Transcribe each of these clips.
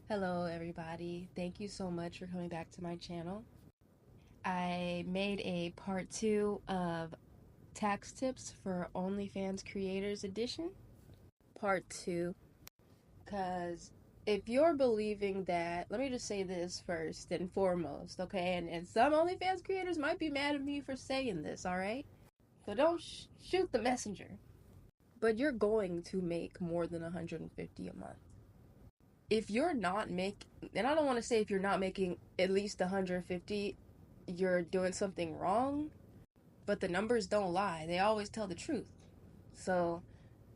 Hello everybody, thank you so much for coming back to my channel. I made a part 2 of tax tips for OnlyFans Creators Edition. Part 2, because if you're believing that, let me just say this first and foremost, okay? And some OnlyFans creators might be mad at me for saying this, alright? So don't shoot the messenger. But you're going to make more than $150 a month. If you're not and I don't want to say if you're not making at least 150, you're doing something wrong, but the numbers don't lie. They always tell the truth. So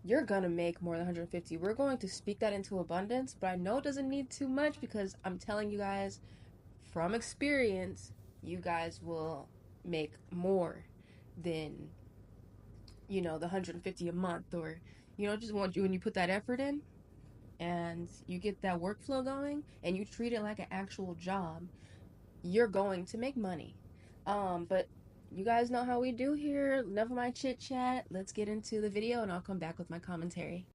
you're gonna make more than 150. We're going to speak that into abundance, but I know it doesn't need too much because I'm telling you guys from experience, you guys will make more than, the 150 a month, or, just want you when you put that effort in and you get that workflow going and you treat it like an actual job, you're going to make money. But you guys know how we do here. Enough of my chit chat. Let's get into the video and I'll come back with my commentary.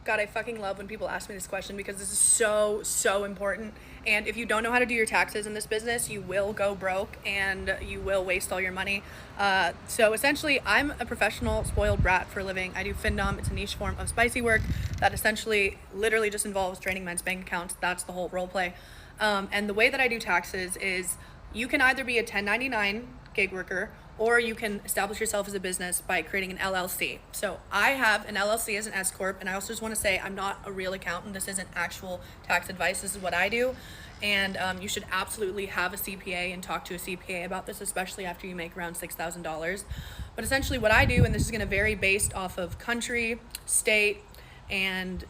God, I fucking love when people ask me this question because this is so important. And if you don't know how to do your taxes in this business, you will go broke and you will waste all your money. So essentially, I'm a professional spoiled brat for a living. I do FinDom. It's a niche form of spicy work that essentially literally just involves draining men's bank accounts. That's the whole role play. And the way that I do taxes is you can either be a 1099 gig worker or you can establish yourself as a business by creating an LLC. So I have an LLC as an S Corp, and I also just want to say I'm not a real accountant. This isn't actual tax advice. This is what I do. And you should absolutely have a CPA and talk to a CPA about this, especially after you make around $6,000. But essentially what I do, and this is going to vary based off of country, state, and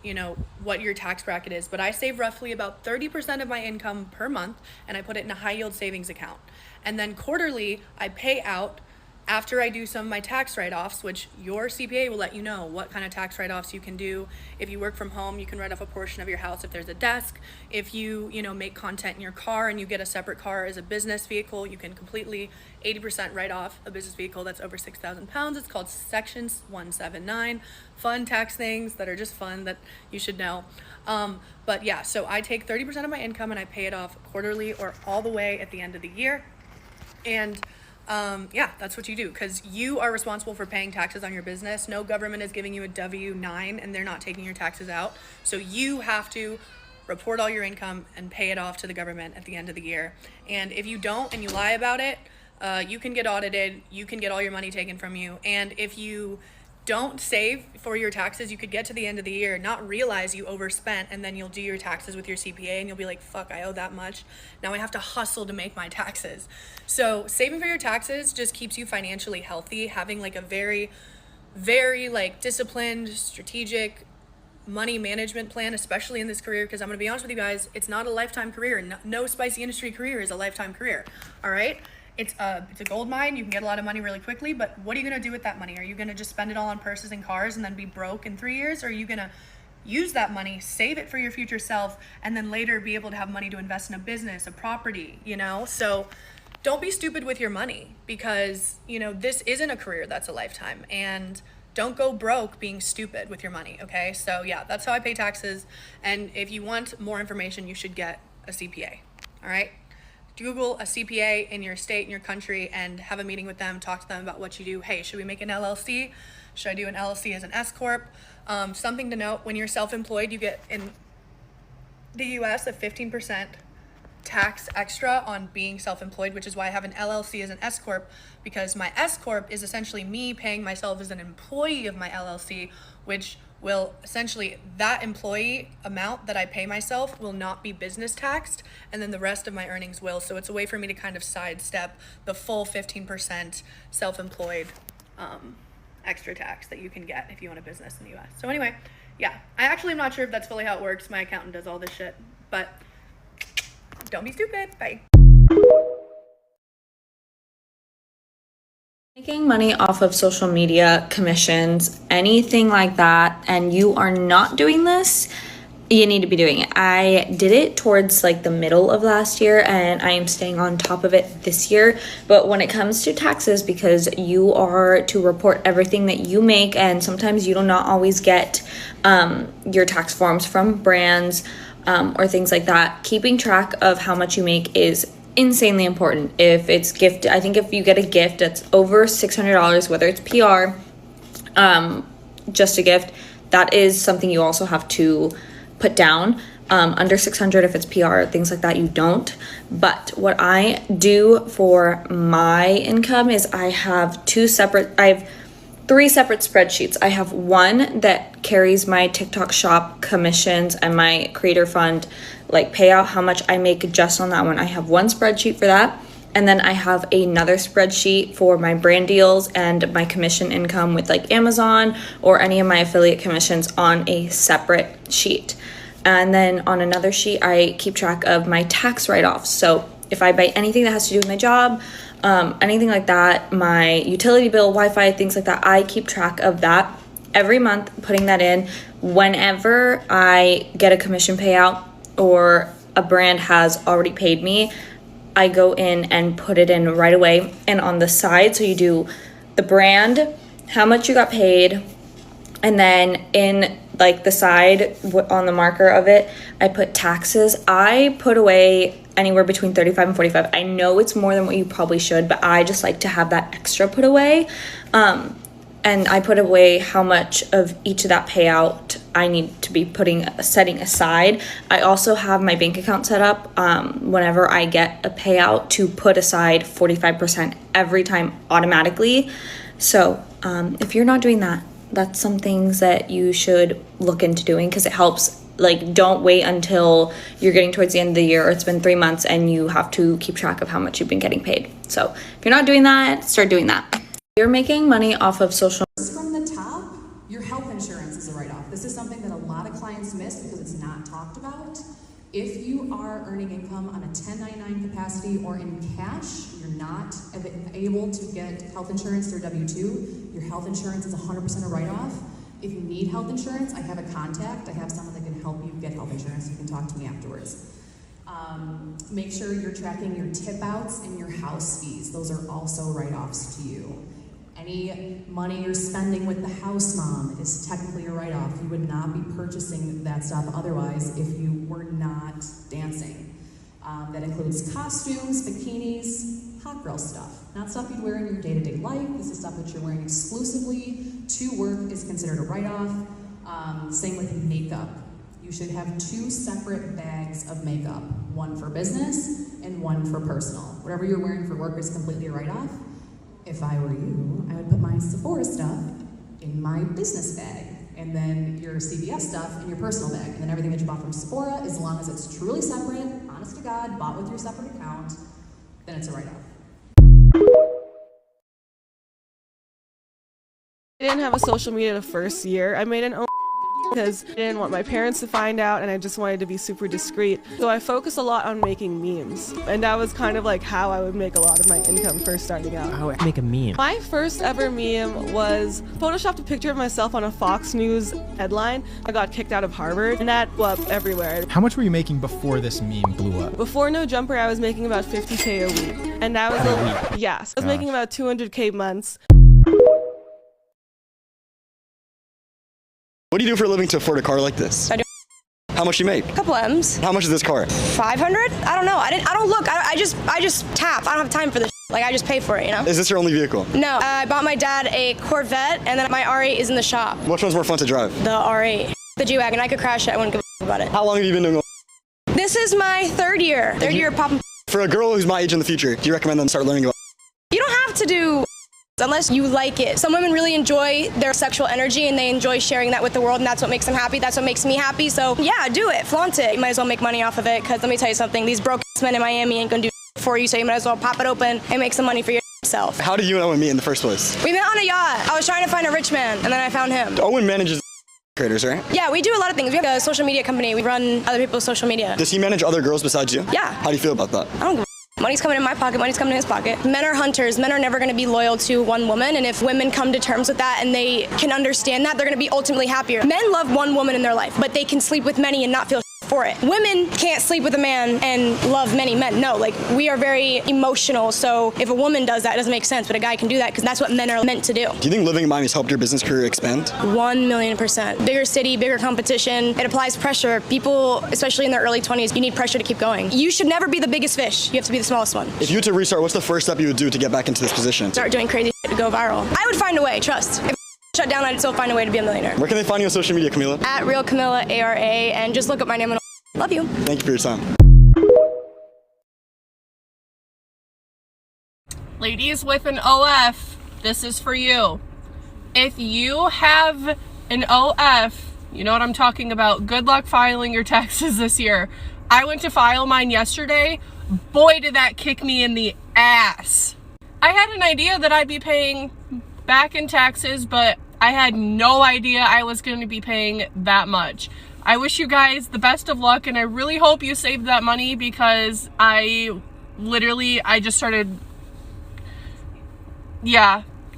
what your tax bracket is, but I save roughly about 30% of my income per month, and I put it in a high yield savings account. And then quarterly I pay out after I do some of my tax write-offs, which your CPA will let you know what kind of tax write-offs you can do. If you work from home, you can write off a portion of your house if there's a desk. If you make content in your car and you get a separate car as a business vehicle, you can completely 80% write off a business vehicle that's over 6,000 pounds. It's called Section 179. Fun tax things that are just fun that you should know. But yeah, so I take 30% of my income and I pay it off quarterly or all the way at the end of the year. And yeah, that's what you do, because you are responsible for paying taxes on your business. No government is giving you a W-9 and they're not taking your taxes out. So you have to report all your income and pay it off to the government at the end of the year. And if you don't and you lie about it, you can get audited, you can get all your money taken from you. And if you don't save for your taxes, you could get to the end of the year, not realize you overspent, and then you'll do your taxes with your CPA and you'll be like, fuck, I owe that much. Now I have to hustle to make my taxes. So saving for your taxes just keeps you financially healthy. Having like a very, very disciplined, strategic money management plan, especially in this career, because I'm going to be honest with you guys, it's not a lifetime career. No spicy industry career is a lifetime career. All right. It's a gold mine. You can get a lot of money really quickly, but what are you going to do with that money? Are you going to just spend it all on purses and cars and then be broke in 3 years? Or are you going to use that money, save it for your future self, and then later be able to have money to invest in a business, a property, So don't be stupid with your money, because, this isn't a career that's a lifetime, and don't go broke being stupid with your money. Okay. So yeah, that's how I pay taxes. And if you want more information, you should get a CPA. All right. Google a CPA in your state, in your country, and have a meeting with them, talk to them about what you do. Hey, should we make an LLC? Should I do an LLC as an S Corp? Something to note, when you're self-employed, you get in the US a 15% tax extra on being self-employed, which is why I have an LLC as an S Corp, because my S Corp is essentially me paying myself as an employee of my LLC, which will essentially, that employee amount that I pay myself will not be business taxed, and then the rest of my earnings will. So it's a way for me to kind of sidestep the full 15% self-employed extra tax that you can get if you own a business in the US. So anyway, yeah, I actually am not sure if that's fully how it works. My accountant does all this shit, but don't be stupid. Bye. Making money off of social media, commissions, anything like that, and you are not doing this, you need to be doing it. I did it towards the middle of last year, and I am staying on top of it this year. But when it comes to taxes, because you are to report everything that you make, and sometimes you do not always get your tax forms from brands or things like that. Keeping track of how much you make is insanely important. If it's gift, I think if you get a gift that's over $600, whether it's PR, just a gift, that is something you also have to put down. Under 600, if it's PR, things like that, you don't. But what I do for my income is I have three separate spreadsheets. I have one that carries my TikTok shop commissions and my creator fund, like payout, how much I make just on that one. I have one spreadsheet for that. And then I have another spreadsheet for my brand deals and my commission income with like Amazon or any of my affiliate commissions on a separate sheet. And then on another sheet, I keep track of my tax write-offs. So if I buy anything that has to do with my job, anything like that, my utility bill, Wi-Fi, things like that, I keep track of that every month, putting that in. Whenever I get a commission payout or a brand has already paid me, I go in and put it in right away. And on the side, so you do the brand, how much you got paid, and then in like the side on the marker of it, I put taxes. I put away anywhere between 35 and 45. I know it's more than what you probably should, but I just like to have that extra put away. And I put away how much of each of that payout I need to be setting aside. I also have my bank account set up whenever I get a payout to put aside 45% every time automatically. So if you're not doing that, that's some things that you should look into doing because it helps. Like, don't wait until you're getting towards the end of the year or it's been 3 months and you have to keep track of how much you've been getting paid. So if you're not doing that, start doing that. You're making money off of social. From the top, your health insurance is a write-off. This is something that a lot of clients miss because it's not talked about. If you are earning income on a 1099 capacity or in cash, you're not able to get health insurance through W-2, your health insurance is 100% a write-off. If you need health insurance, I have a contact. I have someone that can help you get health insurance. You can talk to me afterwards. Make sure you're tracking your tip outs and your house fees. Those are also write-offs to you. Any money you're spending with the house mom is technically a write-off. You would not be purchasing that stuff otherwise if you were not dancing. That includes costumes, bikinis, hot girl stuff. Not stuff you'd wear in your day-to-day life. This is stuff that you're wearing exclusively to work is considered a write-off. Same with makeup. You should have 2 separate bags of makeup, one for business and one for personal. Whatever you're wearing for work is completely a write-off. If I were you, I would put my Sephora stuff in my business bag, and then your CVS stuff in your personal bag, and then everything that you bought from Sephora, as long as it's truly separate, honest to God, bought with your separate account, then it's a write-off. I didn't have a social media the first year. I made an own because I didn't want my parents to find out and I just wanted to be super discreet. So I focused a lot on making memes. And that was kind of like how I would make a lot of my income first starting out. How would I make a meme? My first ever meme was photoshopped a picture of myself on a Fox News headline. I got kicked out of Harvard and that blew up everywhere. How much were you making before this meme blew up? Before No Jumper, I was making about 50K a week. And that was I was making about 200K months. What do you do for a living to afford a car like this? I do. How much you make? A couple M's. How much is this car? 500? I don't know. I don't look. I just tap. I don't have time for this. Like, I just pay for it, you know? Is this your only vehicle? No. I bought my dad a Corvette, and then my R8 is in the shop. Which one's more fun to drive? The R8. The G-Wagon. I could crash it. I wouldn't give a about it. How long have you been doing? This is my third year. Third year popping. For a girl who's my age in the future, do you recommend them start learning about? You don't have to do unless you like it. Some women really enjoy their sexual energy and they enjoy sharing that with the world, and that's what makes them happy. That's what makes me happy. So yeah, do it. Flaunt it. You might as well make money off of it, because let me tell you something. These broke men in Miami ain't gonna do for you, so you might as well pop it open and make some money for yourself. How did you and Owen meet in the first place? We met on a yacht. I was trying to find a rich man, and then I found him. Owen manages creators, right? Yeah, we do a lot of things. We have a social media company. We run other people's social media. Does he manage other girls besides you? Yeah. How do you feel about that? I don't give a money's coming in my pocket, money's coming in his pocket. Men are hunters. Men are never going to be loyal to one woman, and if women come to terms with that and they can understand that, they're going to be ultimately happier. Men love one woman in their life, but they can sleep with many and not feel for for it. Women can't sleep with a man and love many men. No, like, we are very emotional. So if a woman does that, it doesn't make sense, but a guy can do that because that's what men are meant to do. Do you think living in Miami has helped your business career expand? 1,000,000%. Bigger city, bigger competition. It applies pressure. People, especially in their early 20s, you need pressure to keep going. You should never be the biggest fish. You have to be the smallest one. If you were to restart, what's the first step you would do to get back into this position? Start doing crazy shit to go viral. I would find a way, trust. If shut down, I'd still find a way to be a millionaire. Where can they find you on social media, Camila? At Real Camilla ARA, and just look up my name and love you. Thank you for your time. Ladies with an OF, this is for you. If you have an OF, you know what I'm talking about. Good luck filing your taxes this year. I went to file mine yesterday. Boy, did that kick me in the ass. I had an idea that I'd be paying back in taxes, but I had no idea I was going to be paying that much. I wish you guys the best of luck, and I really hope you saved that money because I just started,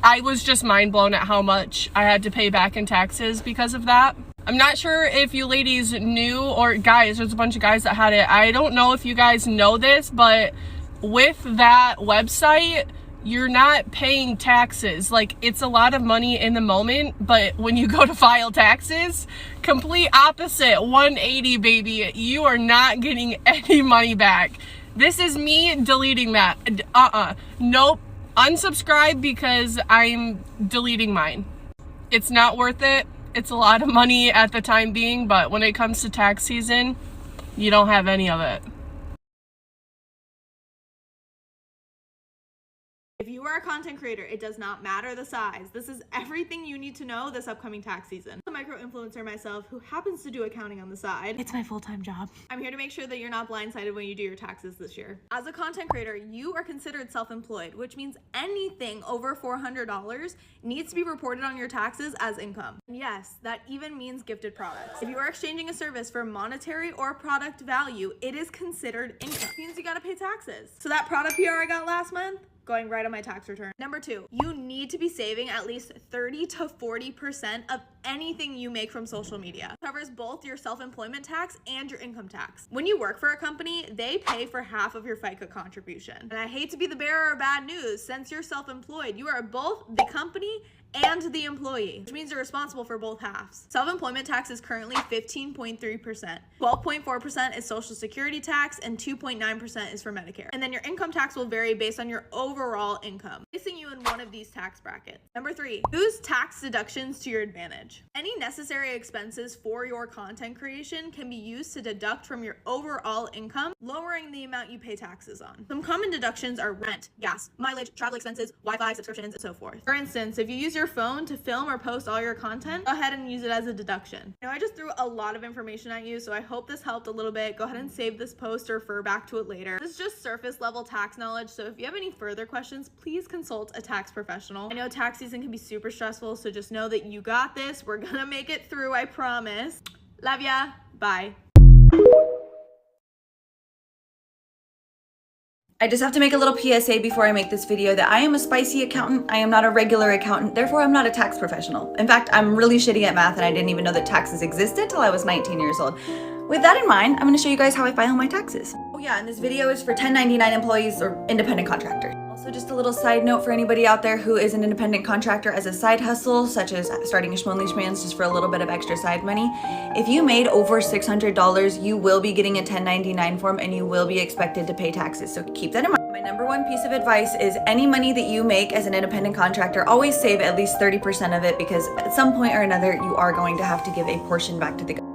I was just mind blown at how much I had to pay back in taxes because of that. I'm not sure if you ladies knew, or guys, there's a bunch of guys that had it. I don't know if you guys know this, but with that website, you're not paying taxes. Like, it's a lot of money in the moment, but when you go to file taxes, complete opposite, 180, baby. You are not getting any money back. This is me deleting that. Nope. Unsubscribe because I'm deleting mine. It's not worth it. It's a lot of money at the time being, but when it comes to tax season, you don't have any of it. If you are a content creator, it does not matter the size. This is everything you need to know this upcoming tax season. I'm a micro-influencer myself who happens to do accounting on the side. It's my full-time job. I'm here to make sure that you're not blindsided when you do your taxes this year. As a content creator, you are considered self-employed, which means anything over $400 needs to be reported on your taxes as income. And yes, that even means gifted products. If you are exchanging a service for monetary or product value, it is considered income. It means you gotta pay taxes. So that product PR I got last month, going right on my tax return. Number 2, you need to be saving at least 30 to 40% of anything you make from social media. It covers both your self-employment tax and your income tax. When you work for a company, they pay for half of your FICA contribution. And I hate to be the bearer of bad news, since you're self-employed, you are both the company and the employee, which means you're responsible for both halves. Self-employment tax is currently 15.3%. 12.4% is Social Security tax, and 2.9% is for Medicare. And then your income tax will vary based on your overall income, placing you in one of these tax brackets. Number 3, use tax deductions to your advantage. Any necessary expenses for your content creation can be used to deduct from your overall income, lowering the amount you pay taxes on. Some common deductions are rent, gas, mileage, travel expenses, Wi-Fi subscriptions, and so forth. For instance, if you use your phone to film or post all your content, go ahead and use it as a deduction. I just threw a lot of information at you, so I hope this helped a little bit. Go ahead and save this post or refer back to it later. This is just surface level tax knowledge, so if you have any further questions, please consult a tax professional. I know tax season can be super stressful, so just know that you got this. We're gonna make it through, I promise. Love ya. Bye. I just have to make a little PSA before I make this video that I am a spicy accountant. I am not a regular accountant, therefore I'm not a tax professional. In fact, I'm really shitty at math and I didn't even know that taxes existed till I was 19 years old. With that in mind, I'm gonna show you guys how I file my taxes. Oh yeah, and this video is for 1099 employees or independent contractors. Also, just a little side note for anybody out there who is an independent contractor as a side hustle, such as starting a Schmonly Schmans just for a little bit of extra side money. If you made over $600, you will be getting a 1099 form and you will be expected to pay taxes. So keep that in mind. My number one piece of advice is any money that you make as an independent contractor, always save at least 30% of it, because at some point or another, you are going to have to give a portion back to the government.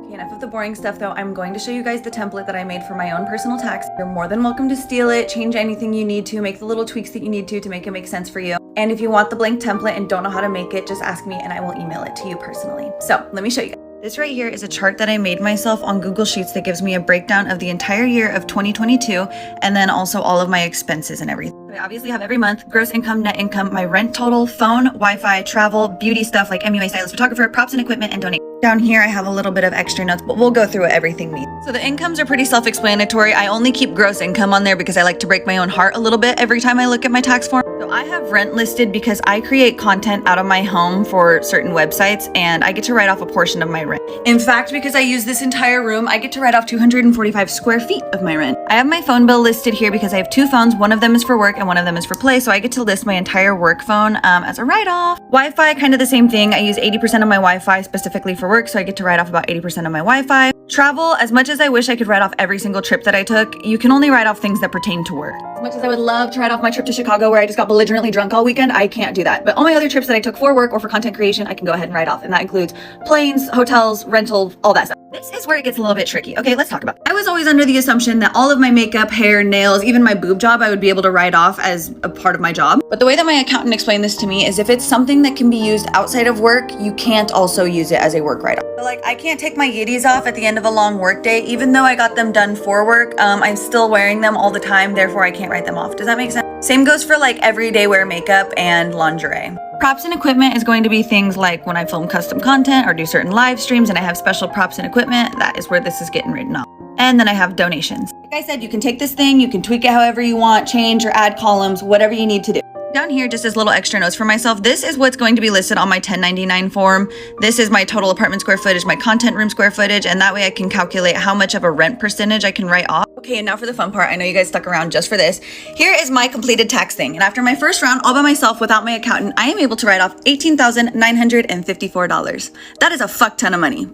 Enough of the boring stuff though. I'm going to show you guys the template that I made for my own personal tax. You're more than welcome to steal it, change anything you need to, make the little tweaks that you need to make it make sense for you. And if you want the blank template and don't know how to make it, just ask me and I will email it to you personally. So let me show you. This right here is a chart that I made myself on Google Sheets that gives me a breakdown of the entire year of 2022 and then also all of my expenses and everything. I obviously have every month, gross income, net income, my rent total, phone, Wi-Fi, travel, beauty stuff like MUA, stylist, photographer, props and equipment, and donate. Down here I have a little bit of extra notes, but we'll go through what everything means. So the incomes are pretty self-explanatory. I only keep gross income on there because I like to break my own heart a little bit every time I look at my tax form. So I have rent listed because I create content out of my home for certain websites and I get to write off a portion of my rent. In fact, because I use this entire room, I get to write off 245 square feet of my rent. I have my phone bill listed here because I have 2 phones. One of them is for work and one of them is for play. So I get to list my entire work phone as a write-off. Wi-Fi, kind of the same thing. I use 80% of my Wi-Fi specifically for work. So I get to write off about 80% of my Wi-Fi. Travel, as much as I wish I could write off every single trip that I took, you can only write off things that pertain to work. As much as I would love to write off my trip to Chicago where I just got belligerently drunk all weekend, I can't do that. But all my other trips that I took for work or for content creation, I can go ahead and write off. And that includes planes, hotels, rental, all that stuff. This is where it gets a little bit tricky. Okay, let's talk about it. I was always under the assumption that all of my makeup, hair, nails, even my boob job, I would be able to write off as a part of my job. But the way that my accountant explained this to me is if it's something that can be used outside of work, you can't also use it as a work write-off. So like I can't take my yitties off at the end of a long work day, even though I got them done for work. I'm still wearing them all the time, therefore I can't write them off. Does that make sense? Same goes for like everyday wear makeup and lingerie. Props and equipment is going to be things like when I film custom content or do certain live streams and I have special props and equipment, that is where this is getting written off. And then I have donations. Like I said, you can take this thing, you can tweak it however you want, change or add columns, whatever you need to do. Down here, just as little extra notes for myself, this is what's going to be listed on my 1099 form. This is my total apartment square footage, my content room square footage, and that way I can calculate how much of a rent percentage I can write off. Okay, and now for the fun part. I know you guys stuck around just for this. Here is my completed tax thing. And after my first round, all by myself without my accountant, I am able to write off $18,954. That is a fuck ton of money.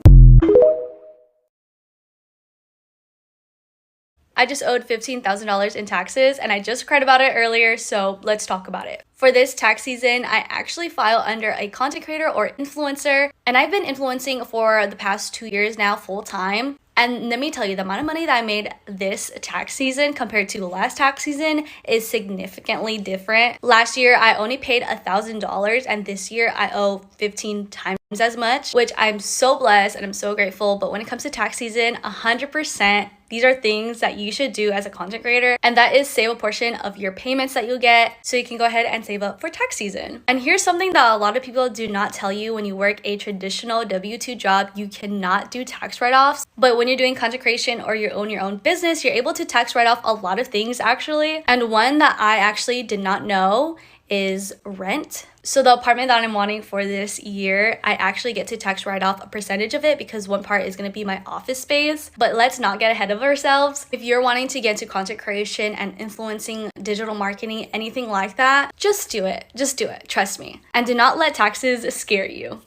I just owed $15,000 in taxes and I just cried about it earlier, so let's talk about it. For this tax season, I actually file under a content creator or influencer, and I've been influencing for the past 2 years now full time. And let me tell you, the amount of money that I made this tax season compared to last tax season is significantly different. Last year, I only paid $1,000 and this year I owe 15 times as much, which I'm so blessed and I'm so grateful. But when it comes to tax season, 100%, these are things that you should do as a content creator, and that is save a portion of your payments that you'll get so you can go ahead and save up for tax season. And here's something that a lot of people do not tell you: when you work a traditional W-2 job, you cannot do tax write-offs. But when you're doing content creation or you own your own business, you're able to tax write off a lot of things actually. And one that I actually did not know is rent. So the apartment that I'm wanting for this year, I actually get to tax write off a percentage of it because one part is going to be my office space. But let's not get ahead of ourselves. If you're wanting to get into content creation and influencing, digital marketing, anything like that, just do it. Just do it. Trust me. And do not let taxes scare you.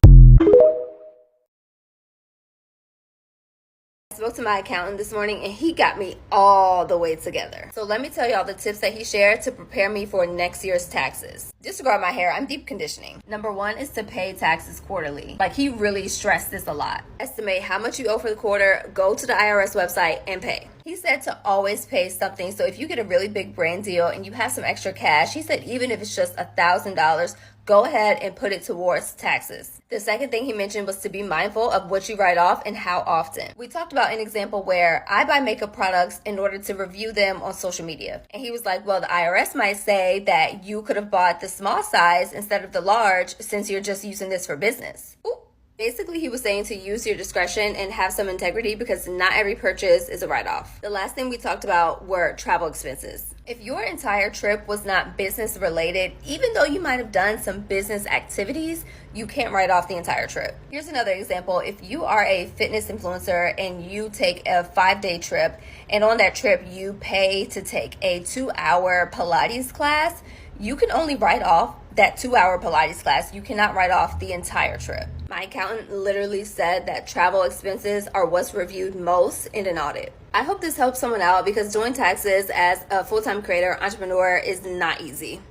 I spoke to my accountant this morning and he got me all the way together. So let me tell y'all the tips that he shared to prepare me for next year's taxes. Disregard my hair, I'm deep conditioning. Number 1 is to pay taxes quarterly. Like, he really stressed this a lot. Estimate how much you owe for the quarter, go to the IRS website and pay. He said to always pay something. So if you get a really big brand deal and you have some extra cash, he said even if it's just $1,000, go ahead and put it towards taxes. The second thing he mentioned was to be mindful of what you write off and how often. We talked about an example where I buy makeup products in order to review them on social media. And he was like, well, the IRS might say that you could have bought the small size instead of the large since you're just using this for business. Ooh. Basically, he was saying to use your discretion and have some integrity because not every purchase is a write-off. The last thing we talked about were travel expenses. If your entire trip was not business related, even though you might have done some business activities, you can't write off the entire trip. Here's another example. If you are a fitness influencer and you take a 5-day trip, and on that trip you pay to take a 2-hour Pilates class, you can only write off that 2-hour Pilates class. You cannot write off the entire trip. My accountant literally said that travel expenses are what's reviewed most in an audit. I hope this helps someone out because doing taxes as a full-time creator, entrepreneur is not easy.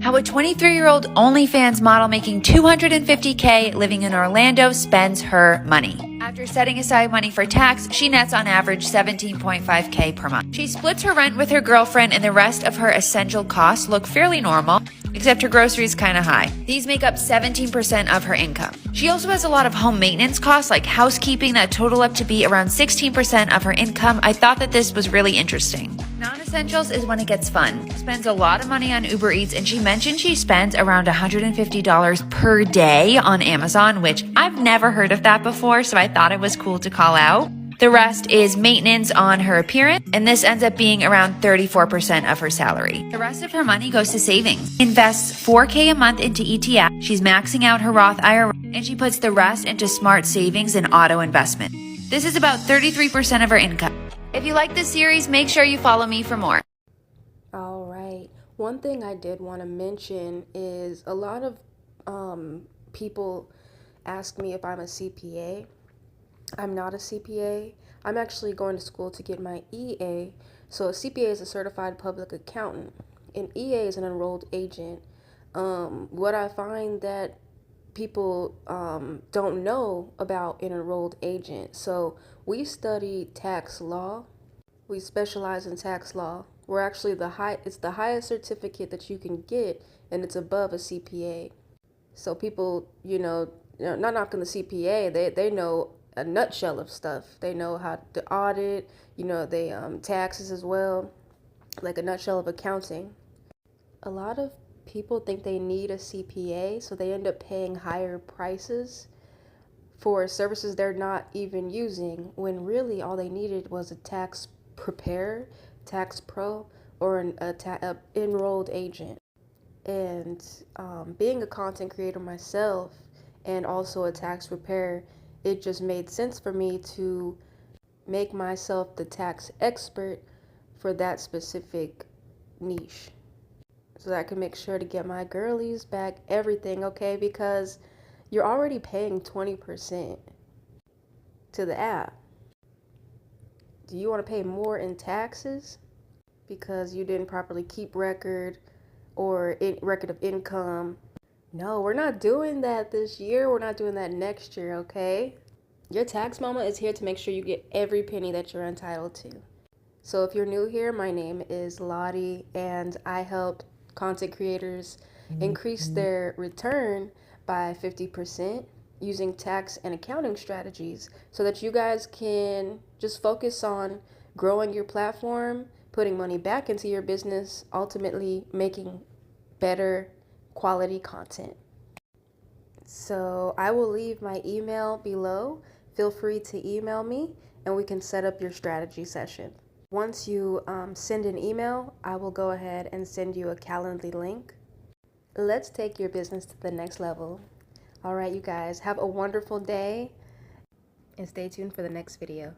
How a 23-year-old OnlyFans model making $250K living in Orlando spends her money. After setting aside money for tax, she nets on average $17.5K per month. She splits her rent with her girlfriend, and the rest of her essential costs look fairly normal, except her groceries kind of high. These make up 17% of her income. She also has a lot of home maintenance costs like housekeeping that total up to be around 16% of her income. I thought that this was really interesting. Non-essentials is when it gets fun. Spends a lot of money on Uber Eats, and she mentioned she spends around $150 per day on Amazon, which I've never heard of that before, so I thought it was cool to call out. The rest is maintenance on her appearance, and this ends up being around 34% of her salary. The rest of her money goes to savings. Invests $4K a month into ETF. She's maxing out her Roth IRA, and she puts the rest into smart savings and auto investment. This is about 33% of her income. If you like this series, make sure you follow me for more. All right. One thing I did want to mention is a lot of people ask me if I'm a CPA. I'm not a CPA. I'm actually going to school to get my EA. So a CPA is a certified public accountant. An EA is an enrolled agent. What I find that people don't know about an enrolled agent. So we study tax law. We specialize in tax law. We're actually it's the highest certificate that you can get, and it's above a CPA. So people, not knocking the CPA, they know a nutshell of stuff. They know how to audit, they taxes as well, like a nutshell of accounting. A lot of people think they need a CPA, so they end up paying higher prices for services they're not even using, when really all they needed was a tax preparer, tax pro, or an enrolled agent. And being a content creator myself and also a tax preparer, it just made sense for me to make myself the tax expert for that specific niche, so that I can make sure to get my girlies back everything, okay? Because you're already paying 20% to the app. Do you want to pay more in taxes because you didn't properly keep record or record of income? No, we're not doing that this year. We're not doing that next year, okay? Your tax mama is here to make sure you get every penny that you're entitled to. So if you're new here, my name is Lottie, and I help content creators increase their return by 50% using tax and accounting strategies, so that you guys can just focus on growing your platform, putting money back into your business, ultimately making better quality content. So I will leave my email below. Feel free to email me and we can set up your strategy session. Once you send an email, I will go ahead and send you a Calendly link. Let's take your business to the next level. All right, you guys, have a wonderful day and stay tuned for the next video.